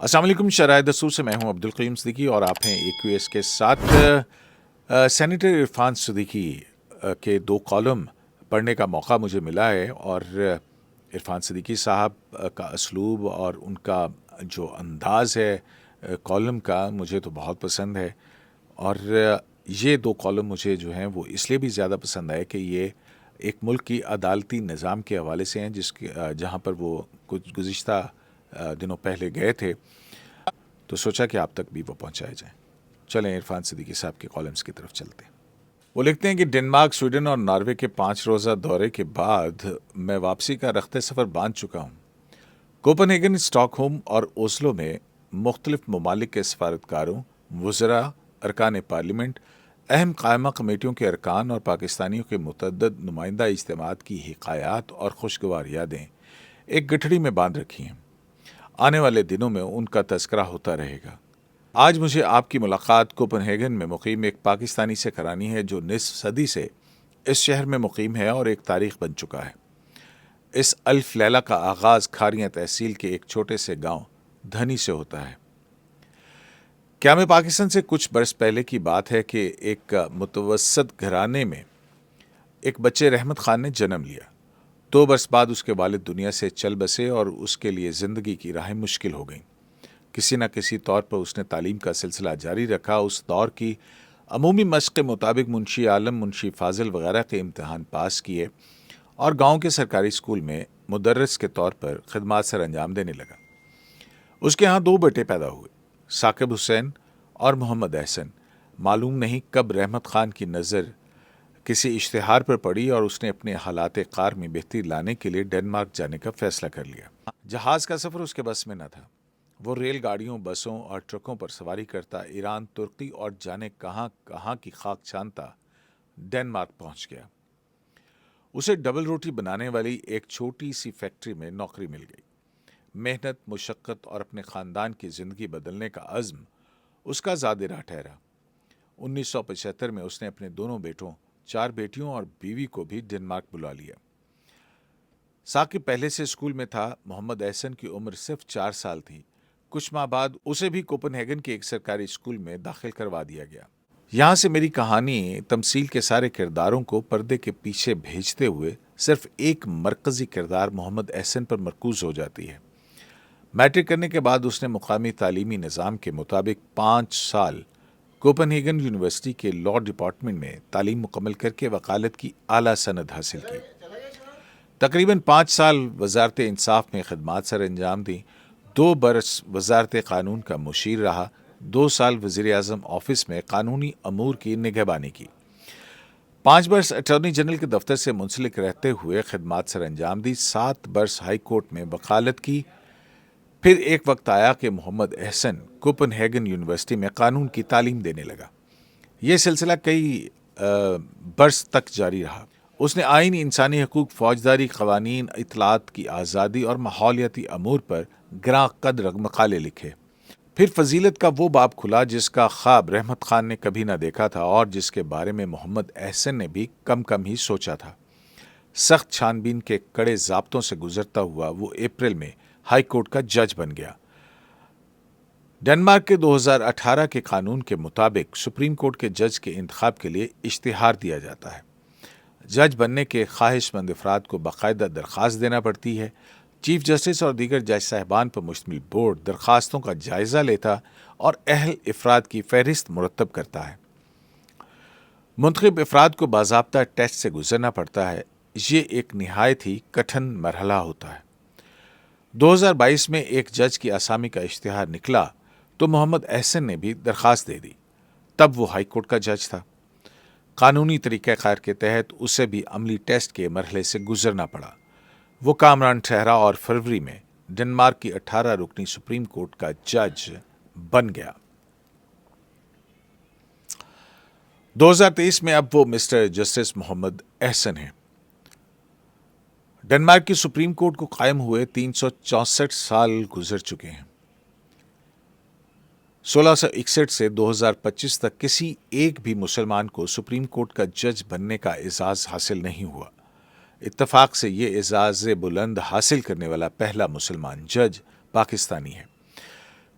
السلام علیکم، شرائع دستور سے میں ہوں عبدالقیوم صدیقی اور آپ ہیں AQS کے ساتھ۔ سینیٹر عرفان صدیقی کے 2 کالم پڑھنے کا موقع مجھے ملا ہے، اور عرفان صدیقی صاحب کا اسلوب اور ان کا جو انداز ہے کالم کا مجھے تو بہت پسند ہے، اور یہ 2 کالم مجھے جو ہیں وہ اس لیے بھی زیادہ پسند آئے کہ یہ ایک ملک کی عدالتی نظام کے حوالے سے ہیں جہاں پر وہ کچھ گزشتہ دنوں پہلے گئے تھے، تو سوچا کہ آپ تک بھی وہ پہنچائے جائیں۔ چلیں عرفان صدیقی صاحب کے کالمز کی طرف چلتے ہیں۔ وہ لکھتے ہیں کہ ڈنمارک، سویڈن اور ناروے کے 5 روزہ دورے کے بعد میں واپسی کا رخت سفر باندھ چکا ہوں۔ کوپن ہیگن، اسٹاک ہوم اور اوسلو میں مختلف ممالک کے سفارتکاروں، وزراء، ارکان پارلیمنٹ، اہم قائمہ کمیٹیوں کے ارکان اور پاکستانیوں کے متعدد نمائندہ اجتماعات کی حکایات اور خوشگوار یادیں ایک گٹھڑی میں باندھ رکھی ہیں۔ آنے والے دنوں میں ان کا تذکرہ ہوتا رہے گا۔ آج مجھے آپ کی ملاقات کوپن ہیگن میں مقیم ایک پاکستانی سے کرانی ہے جو نصف صدی سے اس شہر میں مقیم ہے اور ایک تاریخ بن چکا ہے۔ اس الف لیلہ کا آغاز کھاریاں تحصیل کے ایک چھوٹے سے گاؤں دھنی سے ہوتا ہے۔ کیا میں پاکستان سے کچھ برس پہلے کی بات ہے کہ ایک متوسط گھرانے میں ایک بچے رحمت خان نے جنم لیا۔ 2 برس بعد اس کے والد دنیا سے چل بسے اور اس کے لیے زندگی کی راہیں مشکل ہو گئیں۔ کسی نہ کسی طور پر اس نے تعلیم کا سلسلہ جاری رکھا۔ اس دور کی عمومی مشق کے مطابق منشی عالم، منشی فاضل وغیرہ کے امتحان پاس کیے اور گاؤں کے سرکاری اسکول میں مدرس کے طور پر خدمات سر انجام دینے لگا۔ اس کے ہاں 2 بیٹے پیدا ہوئے، ثاقب حسین اور محمد احسن۔ معلوم نہیں کب رحمت خان کی نظر کسی اشتہار پر پڑی اور اس نے اپنے حالات کار میں بہتری لانے کے لیے ڈنمارک جانے کا فیصلہ کر لیا۔ جہاز کا سفر اس کے بس میں نہ تھا۔ وہ ریل گاڑیوں، بسوں اور ٹرکوں پر سواری کرتا ایران، ترکی اور جانے کہاں کہاں کی خاک چھانتا ڈنمارک پہنچ گیا۔ اسے ڈبل روٹی بنانے والی ایک چھوٹی سی فیکٹری میں نوکری مل گئی۔ محنت، مشقت اور اپنے خاندان کی زندگی بدلنے کا عزم اس کا زاد راہ ٹھہرا۔ 1975 میں اس نے اپنے 2 بیٹوں، 4 بیٹیوں اور بیوی کو بھی ڈنمارک بلا لیا۔ ثاقب پہلے سے اسکول میں تھا۔ محمد احسن کی عمر صرف 4 سال تھی۔ کچھ ماہ بعد اسے بھی کوپن ہیگن کے ایک سرکاری اسکول میں داخل کروا دیا گیا۔ یہاں سے میری کہانی تمثیل کے سارے کرداروں کو پردے کے پیچھے بھیجتے ہوئے صرف ایک مرکزی کردار محمد احسن پر مرکوز ہو جاتی ہے۔ میٹرک کرنے کے بعد اس نے مقامی تعلیمی نظام کے مطابق 5 سال کوپن ہیگن یونیورسٹی کے لاء ڈپارٹمنٹ میں تعلیم مکمل کر کے وکالت کی اعلیٰ سند حاصل کی۔ تقریباً 5 سال وزارت انصاف میں خدمات سر انجام دیں۔ 2 برس وزارت قانون کا مشیر رہا۔ 2 سال وزیر اعظم آفس میں قانونی امور کی نگہبانی کی۔ 5 برس اٹارنی جنرل کے دفتر سے منسلک رہتے ہوئے خدمات سر انجام دی۔ 7 برس ہائی کورٹ میں وکالت کی۔ پھر ایک وقت آیا کہ محمد احسن کوپن ہیگن یونیورسٹی میں قانون کی تعلیم دینے لگا۔ یہ سلسلہ کئی برس تک جاری رہا۔ اس نے آئین، انسانی حقوق، فوجداری، قوانین، اطلاعات کی آزادی اور ماحولیاتی امور پر گراں قدر مقالے لکھے۔ پھر فضیلت کا وہ باب کھلا جس کا خواب رحمت خان نے کبھی نہ دیکھا تھا اور جس کے بارے میں محمد احسن نے بھی کم ہی سوچا تھا۔ سخت چھان بین کے کڑے ضابطوں سے گزرتا ہوا وہ اپریل میں ہائی کورٹ کا جج بن گیا۔ ڈنمارک کے 2018 کے قانون کے مطابق سپریم کورٹ کے جج کے انتخاب کے لیے اشتہار دیا جاتا ہے۔ جج بننے کے خواہش مند افراد کو باقاعدہ درخواست دینا پڑتی ہے۔ چیف جسٹس اور دیگر جج صاحبان پر مشتمل بورڈ درخواستوں کا جائزہ لیتا اور اہل افراد کی فہرست مرتب کرتا ہے۔ منتخب افراد کو باضابطہ ٹیسٹ سے گزرنا پڑتا ہے۔ یہ ایک نہایت ہی کٹھن مرحلہ ہوتا ہے۔ 2022 میں ایک جج کی اسامی کا اشتہار نکلا تو محمد احسن نے بھی درخواست دے دی۔ تب وہ ہائی کورٹ کا جج تھا۔ قانونی طریقہ کار کے تحت اسے بھی عملی ٹیسٹ کے مرحلے سے گزرنا پڑا۔ وہ کامران ٹھہرا اور فروری میں ڈنمارک کی 18 رکنی سپریم کورٹ کا جج بن گیا۔ 2023 میں اب وہ مسٹر جسٹس محمد احسن ہیں۔ ڈنمارک کی سپریم کورٹ کو قائم ہوئے 364 سال گزر چکے ہیں۔ 1661 سے 2025 تک کسی ایک بھی مسلمان کو سپریم کورٹ کا جج بننے کا اعزاز حاصل نہیں ہوا۔ اتفاق سے یہ اعزاز بلند حاصل کرنے والا پہلا مسلمان جج پاکستانی ہے۔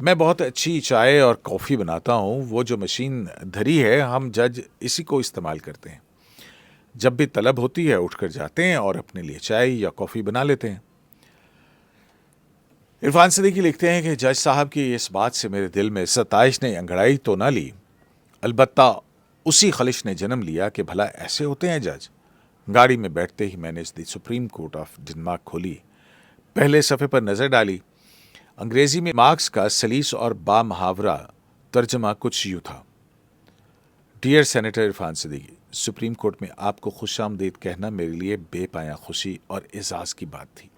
میں بہت اچھی چائے اور کافی بناتا ہوں. وہ جو مشین دھری ہے ہم جج اسی کو استعمال کرتے ہیں. جب بھی طلب ہوتی ہے اٹھ کر جاتے ہیں اور اپنے لیے چائے یا کافی بنا لیتے ہیں. عرفان صدیقی لکھتے ہیں کہ جج صاحب کی اس بات سے میرے دل میں ستائش نے انگڑائی تو نہ لی، البتہ اسی خلش نے جنم لیا کہ بھلا ایسے ہوتے ہیں جج. گاڑی میں بیٹھتے ہی میں نے دی سپریم کورٹ آف ڈنمارک کھولی، پہلے صفحے پر نظر ڈالی. انگریزی میں مارکس کا سلیس اور با محاورہ ترجمہ کچھ یوں تھا: dear senator Irfan Siddiqui, supreme court میں آپ کو خوش آمدید کہنا میرے لیے بے پایاں خوشی اور اعزاز کی بات تھی.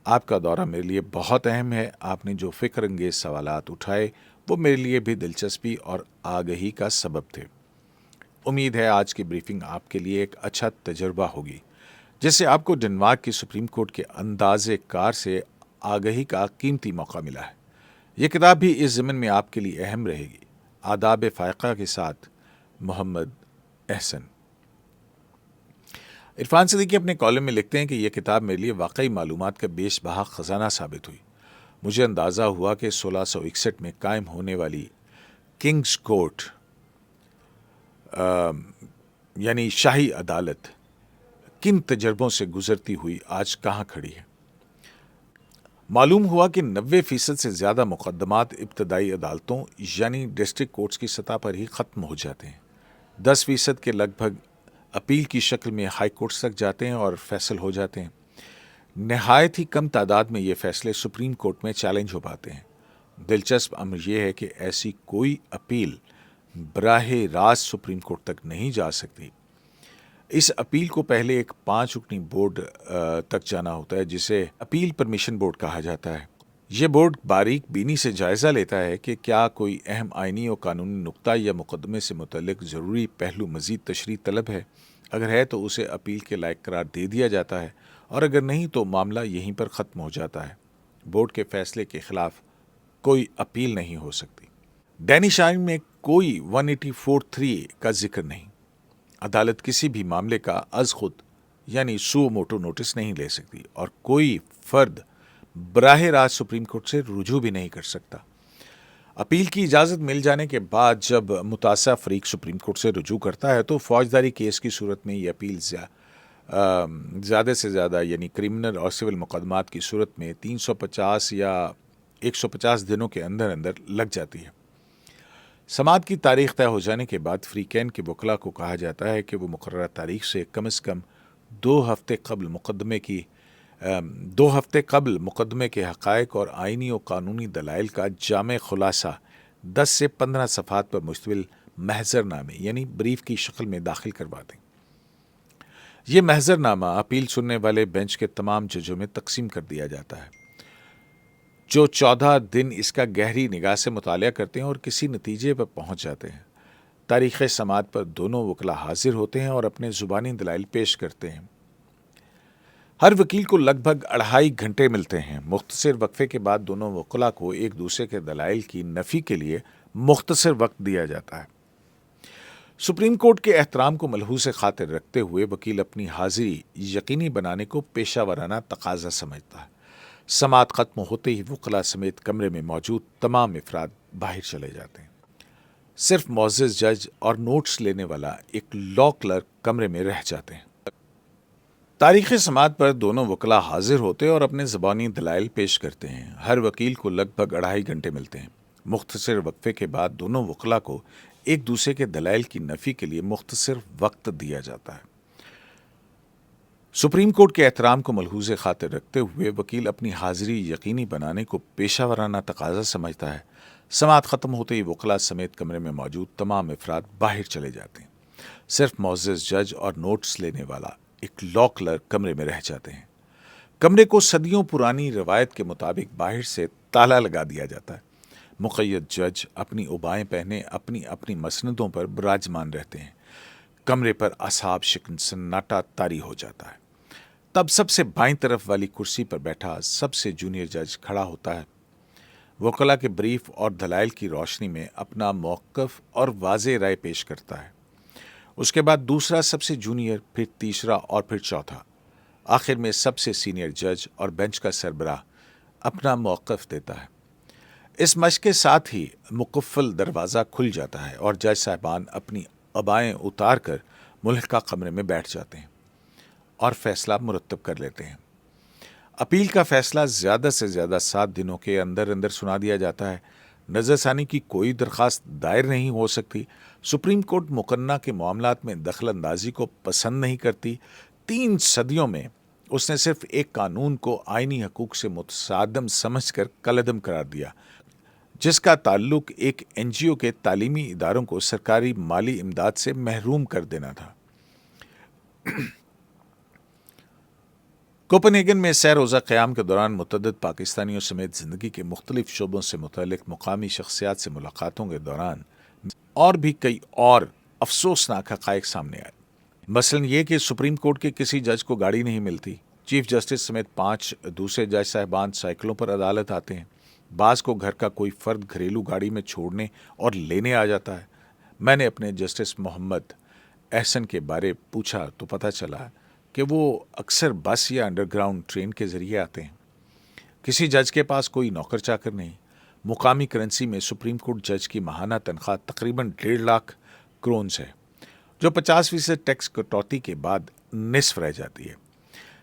آپ کا دورہ میرے لیے بہت اہم ہے. آپ نے جو فکر انگیز سوالات اٹھائے وہ میرے لیے بھی دلچسپی اور آگہی کا سبب تھے. امید ہے آج کی بریفنگ آپ کے لیے ایک اچھا تجربہ ہوگی، جس سے آپ کو ڈنمارک کی سپریم کورٹ کے انداز کار سے آگہی کا قیمتی موقع ملا ہے. یہ کتاب بھی اس ضمن میں آپ کے لیے اہم رہے گی. آداب فائقہ کے ساتھ، محمد احسن. عرفان صدیقی اپنے کالم میں لکھتے ہیں کہ یہ کتاب میرے لیے واقعی معلومات کا بیش بہا خزانہ ثابت ہوئی. مجھے اندازہ ہوا کہ 1661 میں قائم ہونے والی کنگز کورٹ یعنی شاہی عدالت کن تجربوں سے گزرتی ہوئی آج کہاں کھڑی ہے. معلوم ہوا کہ 90% سے زیادہ مقدمات ابتدائی عدالتوں یعنی ڈسٹرکٹ کورٹس کی سطح پر ہی ختم ہو جاتے ہیں. 10% کے لگ بھگ اپیل کی شکل میں ہائی کورٹس تک جاتے ہیں اور فیصل ہو جاتے ہیں. نہایت ہی کم تعداد میں یہ فیصلے سپریم کورٹ میں چیلنج ہو پاتے ہیں. دلچسپ امر یہ ہے کہ ایسی کوئی اپیل براہ راست سپریم کورٹ تک نہیں جا سکتی. اس اپیل کو پہلے ایک 5 رکنی بورڈ تک جانا ہوتا ہے جسے اپیل پرمیشن بورڈ کہا جاتا ہے. یہ بورڈ باریک بینی سے جائزہ لیتا ہے کہ کیا کوئی اہم آئینی اور قانونی نقطہ یا مقدمے سے متعلق ضروری پہلو مزید تشریح طلب ہے. اگر ہے تو اسے اپیل کے لائق قرار دے دیا جاتا ہے، اور اگر نہیں تو معاملہ یہیں پر ختم ہو جاتا ہے. بورڈ کے فیصلے کے خلاف کوئی اپیل نہیں ہو سکتی. ڈینش آئین میں کوئی 184(3) کا ذکر نہیں. عدالت کسی بھی معاملے کا از خود یعنی سو موٹو نوٹس نہیں لے سکتی، اور کوئی فرد براہ راست سپریم کورٹ سے رجوع بھی نہیں کر سکتا. اپیل کی اجازت مل جانے کے بعد جب متاثرہ فریق سپریم کورٹ سے رجوع کرتا ہے تو فوجداری کیس کی صورت میں یہ اپیل زیادہ سے زیادہ یعنی کریمنل اور سول مقدمات کی صورت میں 350 یا 150 دنوں کے اندر اندر لگ جاتی ہے. سماعت کی تاریخ طے ہو جانے کے بعد فریقین کے وکلاء کو کہا جاتا ہے کہ وہ مقررہ تاریخ سے کم از کم 2 ہفتے قبل مقدمے کے حقائق اور آئینی و قانونی دلائل کا جامع خلاصہ 10 سے 15 صفحات پر مشتمل محضر نامے یعنی بریف کی شکل میں داخل کروا دیں. یہ محضر نامہ اپیل سننے والے بینچ کے تمام ججوں میں تقسیم کر دیا جاتا ہے، جو 14 دن اس کا گہری نگاہ سے مطالعہ کرتے ہیں اور کسی نتیجے پر پہنچ جاتے ہیں. تاریخ سماعت پر دونوں وکلا حاضر ہوتے ہیں اور اپنے زبانی دلائل پیش کرتے ہیں. ہر وکیل کو لگ بھگ 2.5 گھنٹے ملتے ہیں. مختصر وقفے کے بعد دونوں وکلا کو ایک دوسرے کے دلائل کی نفی کے لیے مختصر وقت دیا جاتا ہے. سپریم کورٹ کے احترام کو ملحوظ خاطر رکھتے ہوئے وکیل اپنی حاضری یقینی بنانے کو پیشہ ورانہ تقاضا سمجھتا ہے. سماعت ختم ہوتے ہی وکلا سمیت کمرے میں موجود تمام افراد باہر چلے جاتے ہیں. صرف معزز جج اور نوٹس لینے والا ایک لا کلرک کمرے میں رہ جاتے ہیں. تاریخ سماعت پر دونوں وکلا حاضر ہوتے اور اپنے زبانی دلائل پیش کرتے ہیں. ہر وکیل کو لگ بھگ 2.5 گھنٹے ملتے ہیں. مختصر وقفے کے بعد دونوں وکلا کو ایک دوسرے کے دلائل کی نفی کے لیے مختصر وقت دیا جاتا ہے. سپریم کورٹ کے احترام کو ملحوظ خاطر رکھتے ہوئے وکیل اپنی حاضری یقینی بنانے کو پیشہ ورانہ تقاضا سمجھتا ہے. سماعت ختم ہوتے ہی وکلا سمیت کمرے میں موجود تمام افراد باہر چلے جاتے ہیں. صرف معزز جج اور نوٹس لینے والا ایک لا کلرک کمرے میں رہ جاتے ہیں. کمرے کو صدیوں پرانی روایت کے مطابق باہر سے تالا لگا دیا جاتا ہے. مقید جج اپنی عبائیں پہنے اپنی اپنی مسندوں پر براجمان رہتے ہیں. کمرے پر اصحاب شکن سناٹا طاری ہو جاتا ہے. تب سب سے بائیں طرف والی کرسی پر بیٹھا سب سے جونیئر جج کھڑا ہوتا ہے. وکلا کے بریف اور دلائل کی روشنی میں اپنا موقف اور واضح رائے پیش کرتا ہے. اس کے بعد دوسرا سب سے جونیئر، پھر تیسرا اور پھر چوتھا. آخر میں سب سے سینئر جج اور بینچ کا سربراہ اپنا موقف دیتا ہے. اس مشق کے ساتھ ہی مقفل دروازہ کھل جاتا ہے اور جج صاحبان اپنی ابائیں اتار کر ملحقہ کمرے میں بیٹھ جاتے ہیں اور فیصلہ مرتب کر لیتے ہیں۔ اپیل کا فیصلہ زیادہ سے زیادہ 7 دنوں کے اندر اندر سنا دیا جاتا ہے۔ نظر ثانی کی کوئی درخواست دائر نہیں ہو سکتی۔ سپریم کورٹ مقننہ کے معاملات میں دخل اندازی کو پسند نہیں کرتی۔ 3 صدیوں میں اس نے صرف ایک قانون کو آئینی حقوق سے متصادم سمجھ کر کالعدم قرار دیا، جس کا تعلق ایک NGO کے تعلیمی اداروں کو سرکاری مالی امداد سے محروم کر دینا تھا۔ کوپن ہیگن میں سہ روزہ قیام کے دوران متعدد پاکستانیوں سمیت زندگی کے مختلف شعبوں سے متعلق مقامی شخصیات سے ملاقاتوں کے دوران اور بھی کئی اور افسوسناک حقائق سامنے آئے۔ مثلاً یہ کہ سپریم کورٹ کے کسی جج کو گاڑی نہیں ملتی۔ چیف جسٹس سمیت 5 دوسرے جج صاحبان سائیکلوں پر عدالت آتے ہیں۔ بعض کو گھر کا کوئی فرد گھریلو گاڑی میں چھوڑنے اور لینے آ جاتا ہے۔ میں نے اپنے جسٹس محمد احسن کے بارے پوچھا تو پتہ چلا کہ وہ اکثر بس یا انڈر گراؤنڈ ٹرین کے ذریعے آتے ہیں۔ کسی جج کے پاس کوئی نوکر چاکر نہیں۔ مقامی کرنسی میں سپریم کورٹ جج کی ماہانہ تنخواہ تقریباً 1.5 لاکھ کرونز ہے، جو 50% ٹیکس کٹوتی کے بعد نصف رہ جاتی ہے۔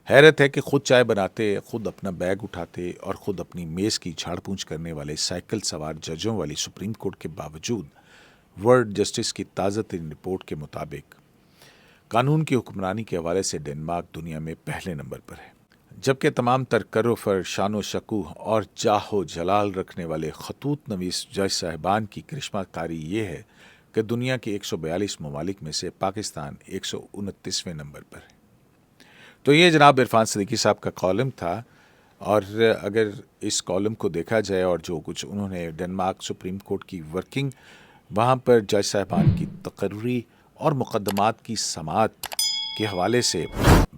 حیرت ہے کہ خود چائے بناتے، خود اپنا بیگ اٹھاتے اور خود اپنی میز کی جھاڑ پونچھ کرنے والے سائیکل سوار ججوں والی سپریم کورٹ کے باوجود ورلڈ جسٹس کی تازہ ترین رپورٹ کے مطابق قانون کی حکمرانی کے حوالے سے ڈنمارک دنیا میں پہلے نمبر پر ہے، جبکہ تمام تر کرو فر، شان و شکوہ اور جاہ و جلال رکھنے والے خطوط نویس جج صاحبان کی کرشمہ کاری یہ ہے کہ دنیا کے 142 ممالک میں سے پاکستان 129ویں نمبر پر ہے۔ تو یہ جناب عرفان صدیقی صاحب کا کالم تھا، اور اگر اس کالم کو دیکھا جائے اور جو کچھ انہوں نے ڈنمارک سپریم کورٹ کی ورکنگ، وہاں پر جج صاحبان کی تقرری اور مقدمات کی سماعت کے حوالے سے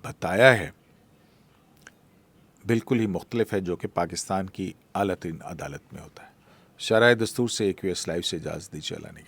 بتایا ہے، بالکل ہی مختلف ہے جو کہ پاکستان کی اعلیٰ ترین عدالت میں ہوتا ہے۔ شرائع دستور سے AQS لائیو سے اجازت دیجیے، اللہ نے